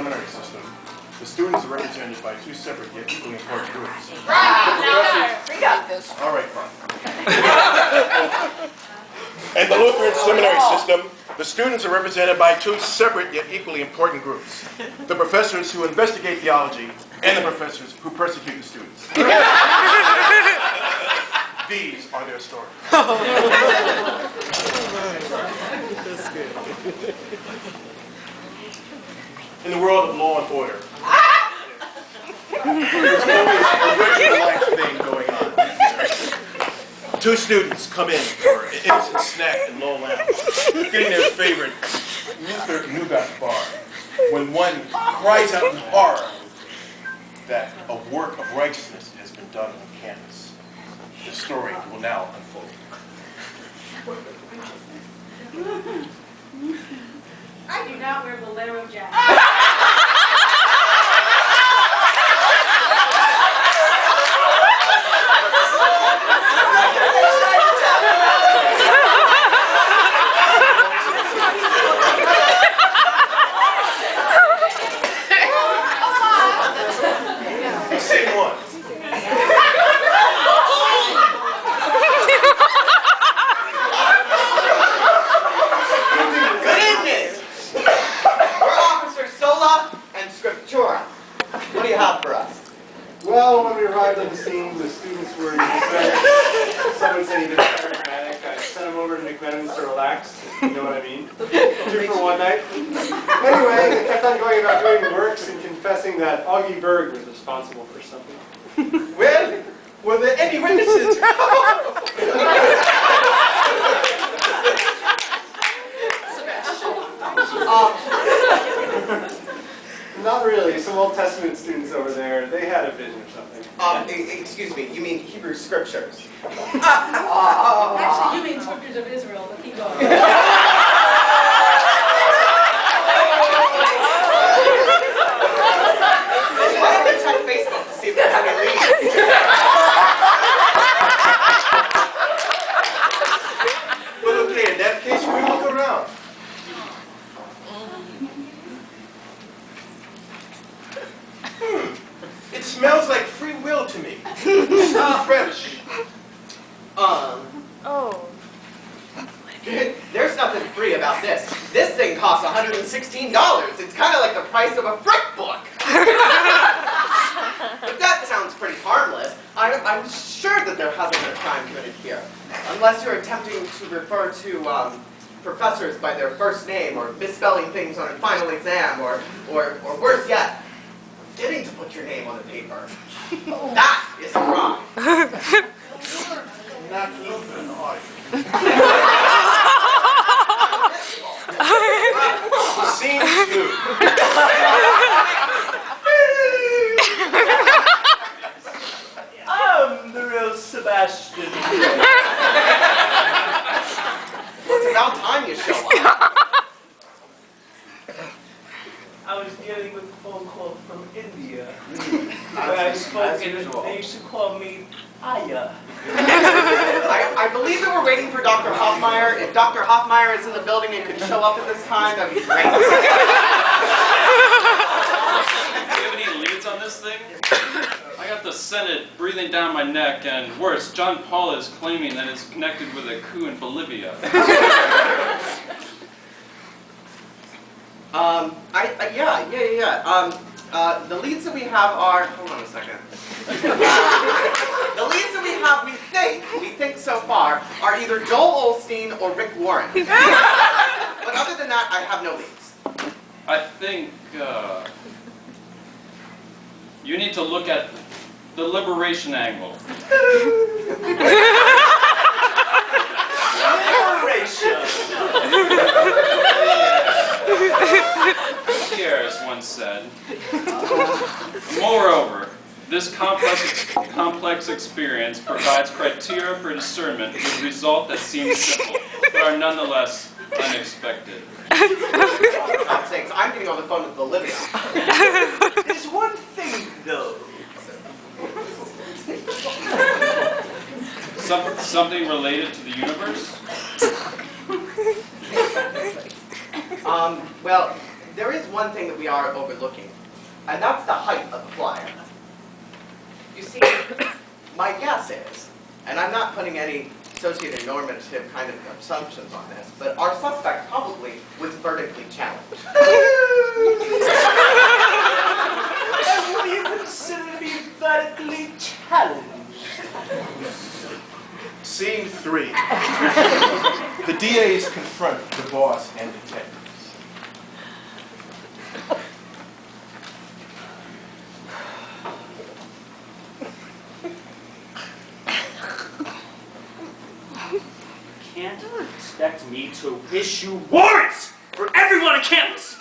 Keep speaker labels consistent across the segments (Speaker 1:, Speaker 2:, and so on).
Speaker 1: seminary system, the students are represented by two separate yet equally important groups.
Speaker 2: We got this.
Speaker 1: All right, fine. In the Lutheran seminary system, the students are represented by two separate yet equally important groups. The professors who investigate theology and the professors who persecute the students. These are their stories. In the world of law and order, there's always a regular life thing going on. Two students come in for an innocent snack in Low Lounge, getting their favorite Luther nougat bar, when one cries out in horror that a work of righteousness has been done on campus. The story will now unfold.
Speaker 3: I do not wear bolero jackets.
Speaker 1: Scene one.
Speaker 4: Good evening. We're Officers Sola and Scriptura. What do you have for us?
Speaker 5: Well, when we arrived at the scene, the students were distracted. Someone said he was charismatic. I sent him over to McMenamin's to relax. You know what I mean? 2 for 1 night. Anyway, they kept on going about doing works and confessing that Augie Berg was responsible for something.
Speaker 4: Well, were there any witnesses?
Speaker 5: Not really. Some Old Testament students over there, they had a vision or something.
Speaker 4: Excuse me, you mean Hebrew scriptures?
Speaker 3: Actually, you mean scriptures of Israel, but keep going.
Speaker 4: Why don't we check Facebook to see if there's any leads?
Speaker 1: Well, okay, in that case, we look around. It smells like free will to me. It's fresh.
Speaker 2: Oh.
Speaker 4: There's nothing free about this. This thing costs $116. It's kind of like the price of a frick book. But that sounds pretty harmless. I'm sure that there hasn't been a crime committed here. Unless you're attempting to refer to professors by their first name, or misspelling things on a final exam, or worse yet, getting to put your name on the paper. That is a crime.
Speaker 1: Not Lutheran, are you? Scene two.
Speaker 6: I'm the real Sebastian.
Speaker 4: Well, it's about time you show up.
Speaker 6: I was dealing with a phone call from India. Where I spoke and they used to call me Aya.
Speaker 4: I believe that we're waiting for Dr. Hoffmeyer. If Dr. Hoffmeyer is in the building and could show up at this time, that'd be great.
Speaker 7: Do you have any leads on this thing? I got the Senate breathing down my neck, and worse, John Paul is claiming that it's connected with a coup in Bolivia.
Speaker 4: The leads that we have are, hold on a second. The leads that we think so far are either Joel Osteen or Rick Warren. But other than that, I have no leads.
Speaker 7: I think you need to look at the liberation angle. Pierre once said, moreover, this complex experience provides criteria for discernment with results that seem simple, but are nonetheless unexpected.
Speaker 4: For God's sakes, I'm getting on the phone with Bolivia.
Speaker 6: There's one thing, though.
Speaker 7: Something related to the universe?
Speaker 4: Well, there is one thing that we are overlooking, and that's the height of the flyer. You see, my guess is, and I'm not putting any socio-normative kind of assumptions on this, but our suspect probably was vertically challenged.
Speaker 6: And what do you consider to be vertically challenged?
Speaker 1: Scene 3. The DAs confront the boss and detectives.
Speaker 8: Can't expect me to issue warrants for everyone on campus.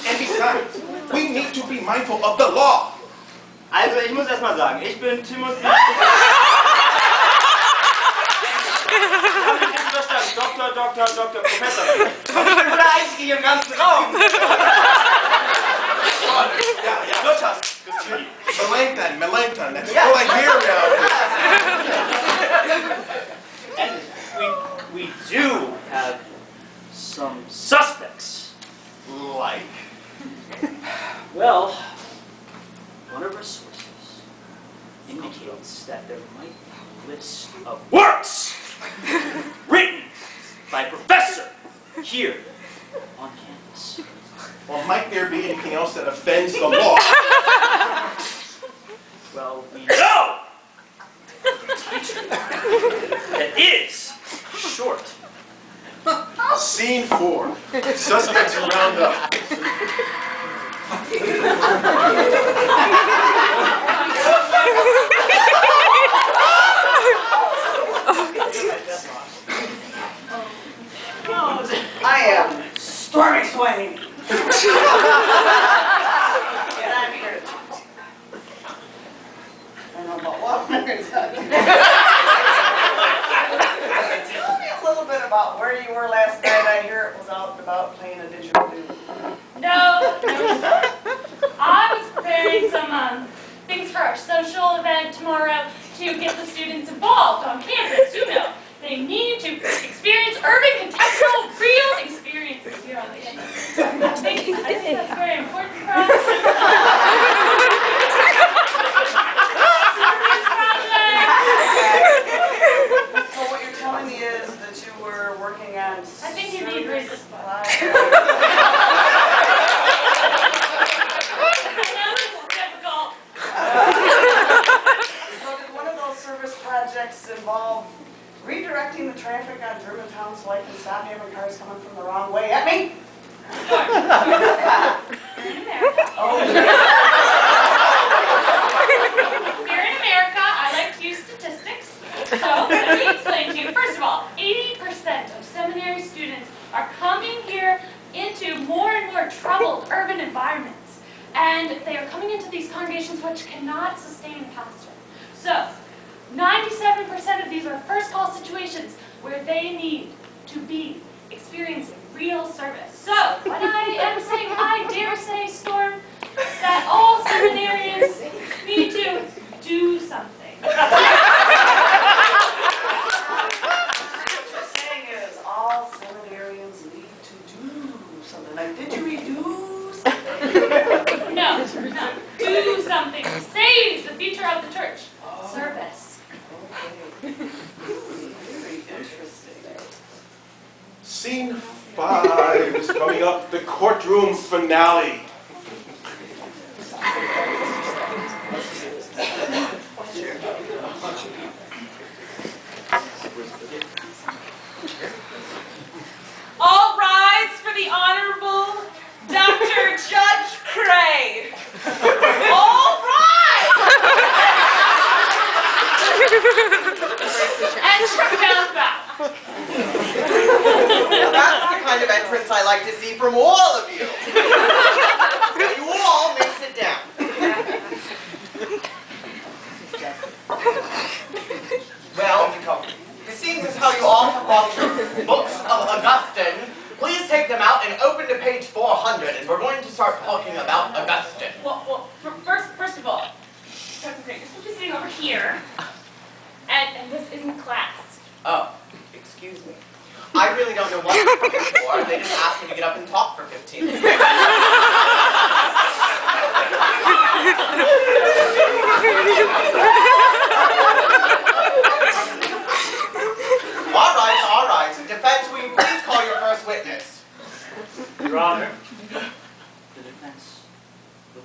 Speaker 1: And besides, we need to be mindful of the law.
Speaker 8: Also, ich muss erst mal sagen, ich bin Timothy. Doktor, Professor. Und ich bin nur der Einzige hier im ganzen Raum.
Speaker 1: Ja, Lutscher. Melanchthon, that's all I hear now.
Speaker 8: And we do have some suspects.
Speaker 1: Like?
Speaker 8: Well, one of our sources indicates that there might be a list of works written by a professor here on campus.
Speaker 1: Or might there be anything else that offends the law?
Speaker 8: Well, we know a teacher that is short.
Speaker 1: Scene 4. Suspects round up.
Speaker 6: I am Stormy Swain. And I'm here to talk to you. I know about what I'm going to tell you. Tell me a little bit about where you were last night. I hear it was out and about playing a didgeridoo.
Speaker 3: No, I was preparing some things for our social event tomorrow to get the students involved on campus. You know, they need to experience urban, contextual, real experiences here on the campus. I think that's very important for us.
Speaker 6: So what you're telling me is that you were working on
Speaker 3: I think you need
Speaker 6: service
Speaker 3: reasons.
Speaker 6: supplies.
Speaker 3: I know this is difficult.
Speaker 6: So did one of those service projects involve redirecting the traffic on Germantown so I can stop having cars coming from the wrong way at me?
Speaker 3: You're in America.
Speaker 6: Oh,
Speaker 3: Here in America, I like to use statistics. So let me explain to you. First of all, 80% of seminary students are coming here into more and more troubled urban environments. And they are coming into these congregations which cannot sustain a pastor. So 97% of these are first call situations where they need to be experiencing real service. So what I am saying, I dare say, Storm, that all seminarians need to do something.
Speaker 6: what you're saying is all seminarians need to do something. Like, did you redo something?
Speaker 3: No, do something to save the future of the church. Service.
Speaker 6: Okay. Very interesting.
Speaker 1: Scene 5 is coming up, the courtroom finale.
Speaker 9: All rise for the Honorable Dr. Judge Cray. All rise!
Speaker 3: And profound bow.
Speaker 4: Now that's the kind of entrance I like to see from all of you. Now you all may sit down. Well, seeing as how you all have brought your books of Augustine, please take them out and open to page 400, and we're going to start talking about Augustine.
Speaker 3: Well, first of all, Dr. Craig, you're supposed to be sitting over here, and this isn't class.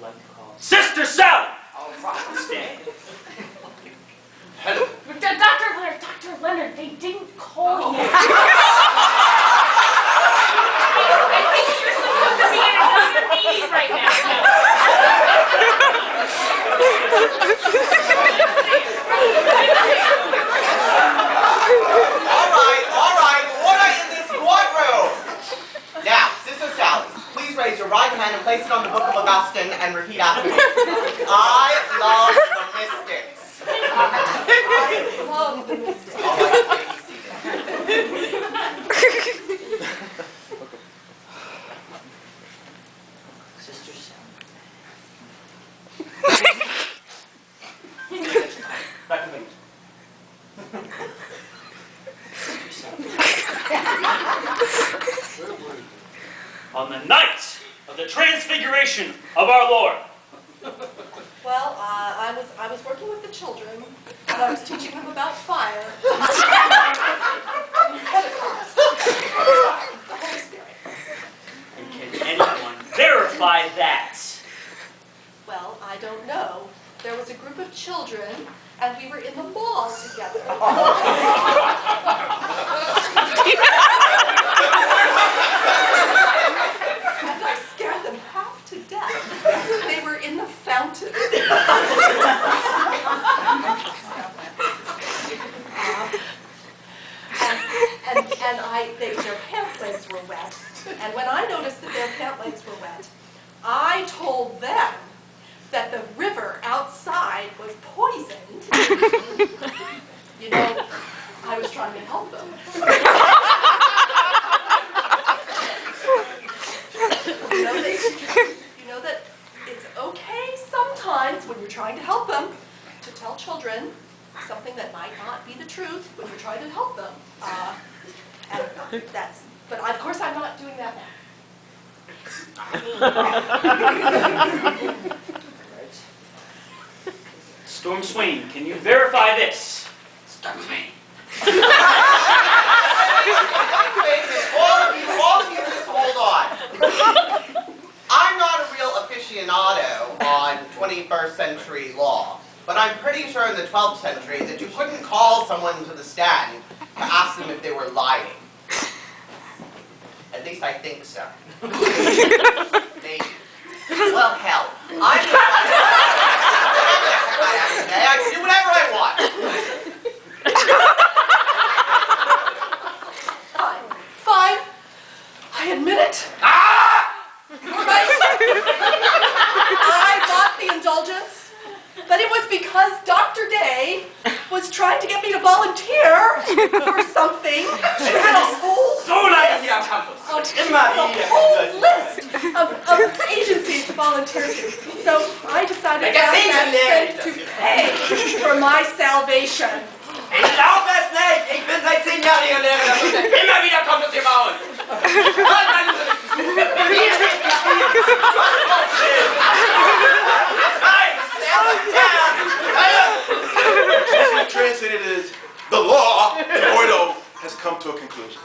Speaker 8: would like to call Sister Sally.
Speaker 4: All right.
Speaker 8: Stand.
Speaker 4: Hello.
Speaker 3: Dr. Leonard, they didn't call you. I think you're supposed to be in another meeting right now.
Speaker 4: All right, order in this courtroom. Now, Sister Sally, please raise your right hand and place it on the Book of Augustine and repeat after me. I love the mystics.
Speaker 6: I love the mystics.
Speaker 4: All right, please be seated.
Speaker 8: Sister Sally.
Speaker 4: Back to me.
Speaker 8: On the night of the transfiguration of our Lord.
Speaker 6: Well, I was working with the children, and I was teaching them about fire. Pentecost. The Holy Spirit.
Speaker 8: And can anyone verify that?
Speaker 6: Well, I don't know. There was a group of children, and we were in the mall together. And I scared them half to death. They were in the fountain. Their pant legs were wet. And when I noticed that their pant legs were wet, I told them that the river outside was poisoned. You know, I was trying to help them. You know that it's okay sometimes when you're trying to help them to tell children something that might not be the truth when you're trying to help them. But of course I'm not doing that now.
Speaker 8: Right. Storm Swain, can you verify this? Storm Swain.
Speaker 4: Wait a minute, all of you just hold on. I'm not a real aficionado on 21st century law, but I'm pretty sure in the 12th century that you couldn't call someone to the stand to ask them if they were lying. At least I think so. Maybe. Well, hell, I can do whatever I want.
Speaker 6: Fine. I admit it. Right. I got the indulgence, but it was because Dr. Day was trying to get me to volunteer for something. She had a whole list of agencies to volunteer to. So I decided to pay for my salvation.
Speaker 4: Ich glaube es nicht! Ich bin seit 10 Jahren hier Lehrerin. Immer wieder kommt es hier bei uns.
Speaker 1: Translated as the law in Ordo has come to a conclusion.